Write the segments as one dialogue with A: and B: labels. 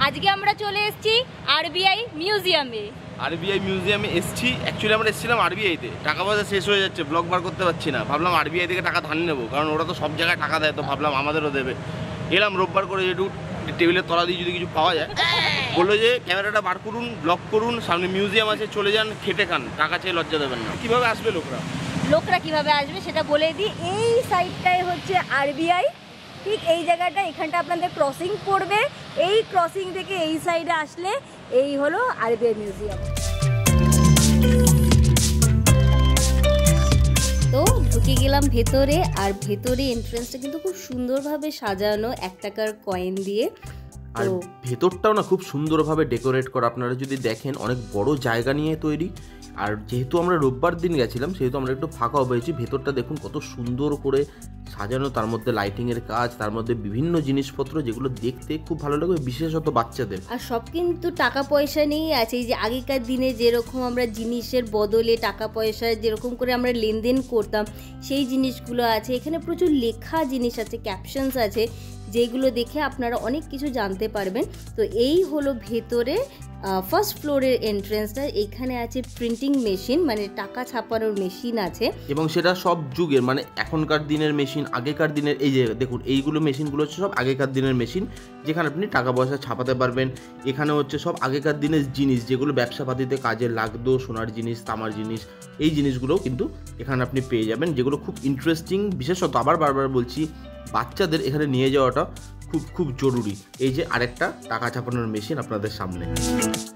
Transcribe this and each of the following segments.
A: আজকে আমরা চলে এসেছি আরবিআই মিউজিয়ামে।
B: আরবিআই মিউজিয়ামে এসেছি। অ্যাকচুয়ালি আমরা এসেছিলাম আরবিআইতে, টাকা পয়সা শেষ হয়ে যাচ্ছে, ব্লগ বার করতে পারছি না। ভাবলাম আরবিআই থেকে টাকা ধার নেবো, কারণ ওরা তো সব জায়গায় টাকা দেয়, তো ভাবলাম আমাদেরও দেবে। এলাম রোববার করে, একটু টেবিলের তলা দিয়ে যদি কিছু পাওয়া যায়। বললো যে ক্যামেরাটা বার করুন, ব্লগ করুন, সামনে মিউজিয়াম আছে, চলে যান, খেটে খান, টাকা চেয়ে লজ্জা দেবেন না। কীভাবে আসবে লোকরা
A: কিভাবে আসবে সেটা বলে দিই। এই সাইডটাই হচ্ছে আরবিআই, ঠিক এই জায়গাটা, এখানটা আপনাদের ক্রসিং পড়বে। এই ক্রসিং থেকে এই সাইডে আসলে এই হলো আরবিআই মিউজিয়াম। তো ঢুকে গেলাম ভেতরে, আর ভেতরে এন্ট্রান্সটা কিন্তু খুব সুন্দরভাবে সাজানো 1 টাকার কয়েন দিয়ে।
B: আর ভেতরটাও না খুব সুন্দরভাবে ডেকোরেট করা, আপনারা যদি দেখেন অনেক বড় জায়গা নিয়ে তৈরি। আর যেহেতু আমরা রোববার দিন গেছিলাম, সেহেতু আমরা একটু ফাঁকাও পেয়েছি। ভেতরটা দেখুন কত সুন্দর করে সাজানো, তার মধ্যে লাইটিংয়ের কাজ, তার মধ্যে বিভিন্ন জিনিসপত্র যেগুলো দেখতে খুব ভালো লাগবে, বিশেষত বাচ্চাদের।
A: আর সব কিন্তু টাকা পয়সা নিয়েই আছে। এই যে আগেকার দিনে যেরকম আমরা জিনিসের বদলে টাকা পয়সা যেরকম করে আমরা লেনদেন করতাম, সেই জিনিসগুলো আছে এখানে। প্রচুর লেখা জিনিস আছে, ক্যাপশনস আছে, যেগুলো দেখে আপনারা অনেক কিছু জানতে পারবেন। তো এই হলো ভেতরে ফার্স্ট ফ্লোরের এন্ট্রান্সটা। এখানে আছে প্রিন্টিং মেশিন, মানে টাকা ছাপানোর মেশিন আছে, এবং
B: সেটা সব যুগের, মানে এখনকার দিনের মেশিন, আগেকার দিনের। এই যে দেখুন এইগুলো মেশিনগুলো হচ্ছে সব আগেকার দিনের মেশিন, যেখানে আপনি টাকা পয়সা ছাপাতে পারবেন। এখানে হচ্ছে সব আগেকার দিনের জিনিস, যেগুলো ব্যবসাপাতিতে কাজে লাগতো, সোনার জিনিস, তামার জিনিস, এই জিনিসগুলোও কিন্তু এখানে আপনি পেয়ে যাবেন, যেগুলো খুব ইন্টারেস্টিং। বিশেষত আবার বারবার বলছি, বাচ্চাদের এখানে নিয়ে যাওয়াটা খুব খুব জরুরি। এই যে আরেকটা টাকা ছাপানোর মেশিন আপনাদের সামনে।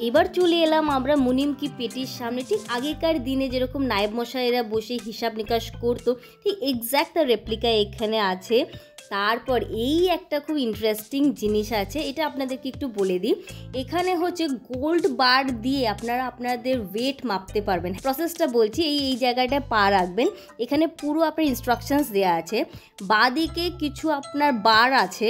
A: এবার চলে এলাম আমরা মুনিম কি পেটির সামনে। ঠিক আগেকার দিনে যেরকম নায়েব মশাইরা বসে হিসাব নিকাশ করতো, ঠিক এক্স্যাক্ট তার রেপ্লিকা এখানে আছে। তারপর এই একটা খুব ইন্টারেস্টিং জিনিস আছে, এটা আপনাদেরকে একটু বলে দিই। এখানে হচ্ছে গোল্ড বার দিয়ে আপনারা আপনাদের ওয়েট মাপতে পারবেন। প্রসেসটা বলছি, এই জায়গাটায় পা রাখবেন, এখানে পুরো আপনার ইনস্ট্রাকশনস দেওয়া আছে। বাঁদিকে কিছু আপনার বার আছে,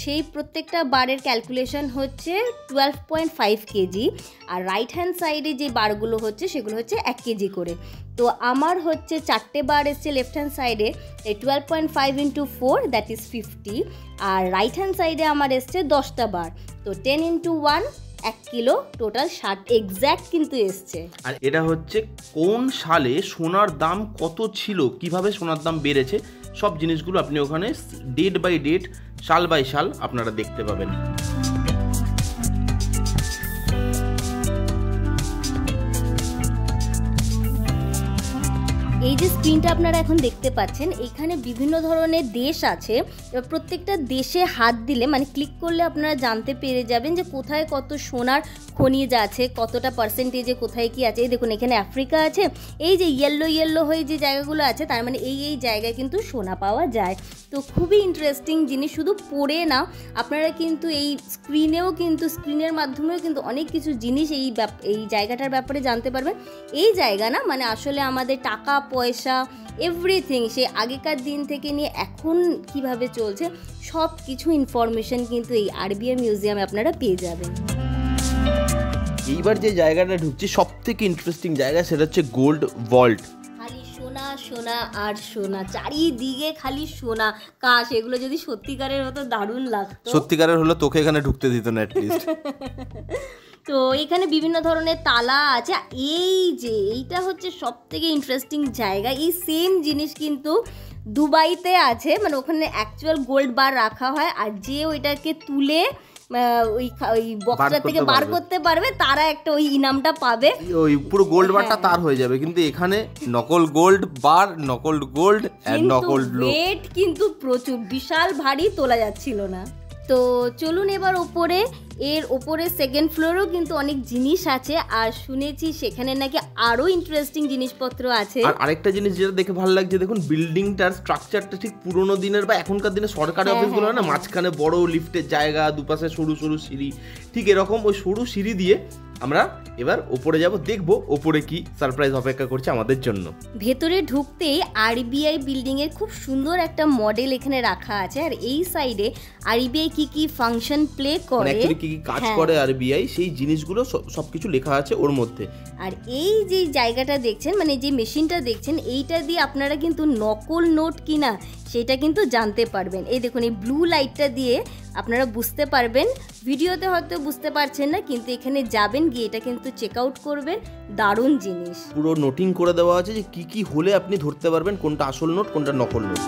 A: সেই প্রত্যেকটা বারের ক্যালকুলেশন হচ্ছে 12.5 কেজি। আর রাইট হ্যান্ড সাইডে যে বারগুলো হচ্ছে সেগুলো হচ্ছে 1 কেজি করে। তো আমার হচ্ছে 4টে বার এসছে লেফট হ্যান্ড সাইডে, 12.5 × 4 দ্যাট ইজ 50। আর রাইট হ্যান্ড সাইডে আমার এসছে 10টা বার, তো 10 × 1 1 কিলো, টোটাল 60 এক্স্যাক্ট কিন্তু এসছে।
B: আর এটা হচ্ছে কোন সালে সোনার দাম কত ছিল, কিভাবে সোনার দাম বেড়েছে, সব জিনিসগুলো আপনি ওখানে ডেট বাই ডেট, সাল বাই সাল আপনারা দেখতে পাবেন।
A: এই যে স্ক্রিনটা আপনারা এখন দেখতে পাচ্ছেন, এখানে বিভিন্ন ধরনের দেশ আছে। এবার প্রত্যেকটা দেশে হাত দিলে, মানে ক্লিক করলে আপনারা জানতে পেরে যাবেন যে কোথায় কত সোনার খনিজ আছে, কতটা পার্সেন্টেজে কোথায় কি আছে। এই দেখুন এখানে আফ্রিকা আছে, এই যে ইয়েলো হয়ে যে জায়গাগুলো আছে, তার মানে এই জায়গায় কিন্তু সোনা পাওয়া যায়। তো খুবই ইন্টারেস্টিং জিনিস, শুধু পড়ে না, আপনারা কিন্তু এই স্ক্রিনের মাধ্যমেও কিন্তু অনেক কিছু জিনিস এই জায়গাটার ব্যাপারে জানতে পারবেন। এই জায়গা না, মানে আসলে আমাদের টাকা পয়সা এভরিথিং, সে আগেকার দিন থেকে নিয়ে এখন কিভাবে চলছে, সব কিছু ইনফরমেশন কিন্তু এই আরবিআই মিউজিয়ামে আপনারা পেয়ে যাবেন।
B: এইবার যে জায়গাটা ঢুকছি, সব থেকে ইন্টারেস্টিং জায়গা, সেটা হচ্ছে গোল্ড ভল্ট।
A: খালি সোনা সোনা আর সোনা, চারিদিকে খালি সোনা। কাশ এগুলো যদি সত্যিকারের হতো, দারুণ লাগতো।
B: সত্যিকারের হলো তোকে এখানে ঢুকতে দিত না অ্যাটলিস্ট।
A: তো এখানে বিভিন্ন ধরনের তালা আছে। এইটা হচ্ছে সব থেকে ইন্টারেস্টিং জায়গা। এই সেম জিনিস কিন্তু দুবাইতে আছে, মানে ওখানে অ্যাকচুয়াল গোল্ড বার রাখা হয়, আর যে ওইটাকে তুলে ওই বক্সটা থেকে বার করতে পারবে, তারা একটা ওই ইনামটা পাবে,
B: ওই পুরো গোল্ড বারটা তার হয়ে যাবে। কিন্তু এখানে নকল গোল্ড বার, নকল গোল্ড আর নকল
A: ওয়েট কিন্তু প্রচুর, বিশাল ভারী, তোলা যাচ্ছিল না। তো চলুন এবার ওপরে। এর ওপরে সেকেন্ড ফ্লোরেও কিন্তু অনেক জিনিস আছে, আর শুনেছি সেখানে নাকি আরো ইন্টারেস্টিং জিনিসপত্র আছে।
B: আর আরেকটা জিনিস যেটা দেখে ভালো লাগছে, দেখুন বিল্ডিংটার স্ট্রাকচারটা ঠিক পুরোনো দিনের বা এখনকার দিনে সরকারি অফিসগুলো হয় না, মাঝখানে বড় লিফটের জায়গা, দুপাশে সরু সরু সিঁড়ি, ঠিক এরকম ওই সরু সিঁড়ি দিয়ে আমরা এবার ওপরে যাব, দেখবো ওপরে কি সারপ্রাইজ অপেক্ষা করছে আমাদের জন্য।
A: ভেতরে ঢুকতেই আরবিআই বিল্ডিং এর খুব সুন্দর একটা মডেল এখানে রাখা আছে, আর এই সাইডে আরবিআই কি ফাংশন প্লে করে,
B: কি কাজ করে আরবিআই, সেই জিনিসগুলো সবকিছু লেখা আছে ওর মধ্যে।
A: আর এই যে জায়গাটা দেখছেন, মানে যে মেশিনটা দেখছেন, এইটা দিয়ে আপনারা কিন্তু নকল নোট কিনা সেটা কিন্তু জানতে পারবেন। এই দেখুন এই ব্লু লাইটটা দিয়ে আপনারা বুঝতে পারবেন। ভিডিওতে হয়তো বুঝতে পারছেন না, কিন্তু এখানে যাবেন, গিয়ে এটা কিন্তু চেক আউট করবেন। দারুণ জিনিস,
B: পুরো নোটিং করে দেওয়া আছে যে কি কি হলে আপনি ধরতে পারবেন কোনটা আসল নোট কোনটা নকল নোট।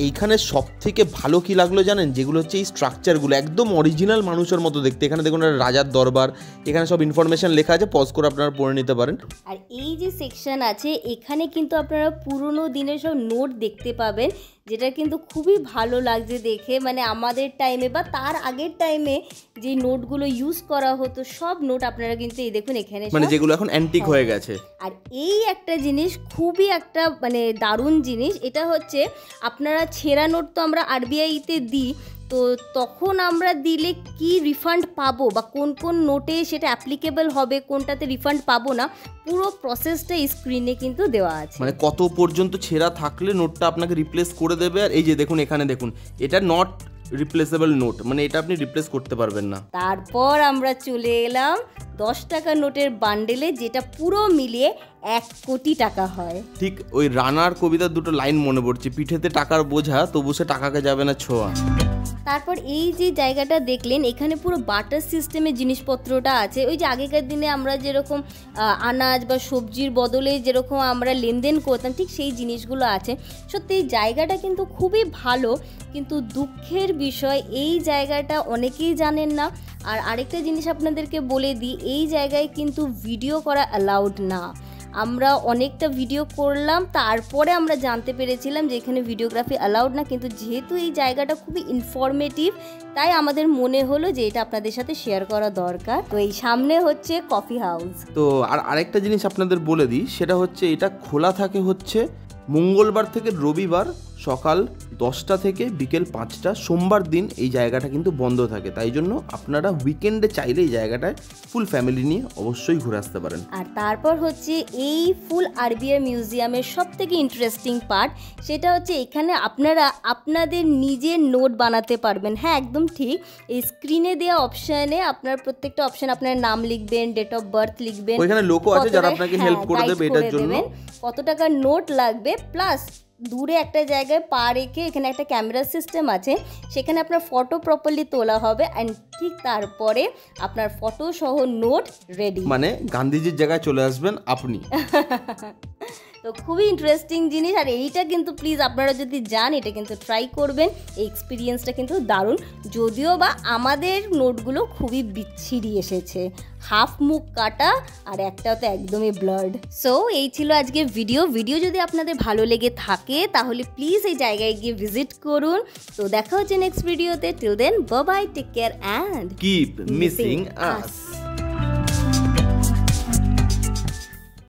B: এইখানে সব থেকে ভালো কি লাগলো জানেন, যেগুলো হচ্ছে এই স্ট্রাকচারগুলো একদম অরিজিনাল মানুষের মতো দেখতে। এখানে দেখুন রাজার দরবার, এখানে সব ইনফরমেশন লেখা আছে, পজ করে আপনারা পড়ে নিতে পারেন।
A: আর এই যে সেকশন আছে এখানে কিন্তু আপনারা পুরনো দিনের সব নোট দেখতে পাবেন, যেটা কিন্তু খুবই ভালো লাগছে দেখে। মানে আমাদের টাইমে বা তার আগের টাইমে যে নোটগুলো ইউজ করা হতো সব নোট আপনারা কিন্তু এই দেখুন এখানে,
B: মানে যেগুলো এখন অ্যান্টিক হয়ে গেছে।
A: আর এই একটা জিনিস খুবই একটা মানে দারুণ জিনিস, এটা হচ্ছে আপনারা ছেঁড়া নোট তো আমরা আরবিআইতে দিই, তো তখন আমরা দিলে কি রিফান্ড পাবো বা কোন কোন নোটে সেটা অ্যাপ্লিকেবল হবে, কোনটাতে রিফান্ড পাবো না, পুরো প্রসেসটা স্ক্রিনে কিন্তু দেওয়া আছে।
B: মানে কত পর্যন্ত ছেঁড়া থাকলে নোটটা আপনাকে রিপ্লেস করে দেবে। আর এই যে দেখুন এখানে দেখুন, এটা নট রিপ্লেসেবল নোট, মানে এটা আপনি রিপ্লেস করতে পারবেন না।
A: তারপর আমরা চলে এলাম 10 টাকা নোটের বান্ডেলে, যেটা পুরো মিলিয়ে 1 কোটি টাকা হয়।
B: ঠিক ওই রানার কবিতার দুটো লাইন মনে পড়ছে, পিঠেতে টাকার বোঝা তবু সে টাকাকে যাবে না ছোঁয়া।
A: তারপর এই যে জায়গাটা দেখলেন, এখানে পুরো বাটার সিস্টেমের জিনিসপত্রটা আছে। ওই যে আগেকার দিনে আমরা যেরকম আনাজ বা সবজির বদলে যেরকম আমরা লেনদেন করতাম, ঠিক সেই জিনিসগুলো আছে। সত্যি এই জায়গাটা কিন্তু খুবই ভালো, কিন্তু দুঃখের বিষয় এই জায়গাটা অনেকেই জানেন না। আর আরেকটা জিনিস আপনাদেরকে বলে দিই, এই জায়গায় কিন্তু ভিডিও করা অ্যালাউড না। আমরা অনেকটা ভিডিও করলাম, তারপরে আমরা জানতে পেরেছিলাম যে এখানে ভিডিওগ্রাফি অ্যালাউড না, কিন্তু যেহেতু এই জায়গাটা খুবই ইনফরমেটিভ, তাই আমাদের মনে হলো যে এটা আপনাদের সাথে শেয়ার করা দরকার। তো এই সামনে হচ্ছে কফি হাউস।
B: তো আরেকটা জিনিস আপনাদের বলে দিই, সেটা হচ্ছে এটা খোলা থাকে হচ্ছে মঙ্গলবার থেকে রবিবার সকাল 10টা থেকে বিকেল 5টা, সোমবার দিন এই জায়গাটা কিন্তু বন্ধ থাকে। তাই জন্য আপনারা উইকেন্ডে চাইলে এই জায়গাটায় ফুল ফ্যামিলি নিয়ে অবশ্যই ঘুরে আসতে পারেন।
A: আর তারপর হচ্ছে এই ফুল আরবিআই মিউজিয়ামের সব থেকে ইন্টারেস্টিং পার্ট, সেটা হচ্ছে এখানে আপনারা আপনাদের নিজের নোট বানাতে পারবেন। হ্যাঁ, একদম ঠিক। এই স্ক্রিনে দেওয়া অপশানে আপনার প্রত্যেকটা অপশান আপনার নাম লিখবেন, ডেট অফ বার্থ লিখবেন,
B: ওইখানে লোকও আছে যারা আপনাকে হেল্প করে দেবে এটার জন্য,
A: কত টাকার নোট লাগবে, প্লাস দূরে একটা জায়গায় পা রেখে এখানে একটা ক্যামেরা সিস্টেম আছে, সেখানে আপনার ফটো প্রপারলি তোলা হবে, অ্যান্ড ঠিক তারপরে আপনার ফটো সহ নোট রেডি।
B: মানে গান্ধীজির জায়গায় চলে আসবেন আপনি।
A: তো খুবই ইন্টারেস্টিং জিনিস। আর এইটা কিন্তু প্লিজ আপনারা যদি যান, এটা কিন্তু ট্রাই করবেন। এই এক্সপিরিয়েন্সটা কিন্তু দারুণ, যদিও বা আমাদের নোটগুলো খুবই বিচ্ছিরি এসেছে, হাফ মুখ কাটা আর একটা তো একদমই ব্লার্ড। সো এই ছিল আজকের ভিডিও যদি আপনাদের ভালো লেগে থাকে তাহলে প্লিজ এই জায়গায় গিয়ে ভিজিট করুন। তো দেখা হচ্ছে নেক্সট ভিডিওতে। Till then bye bye, take care and
B: keep missing us.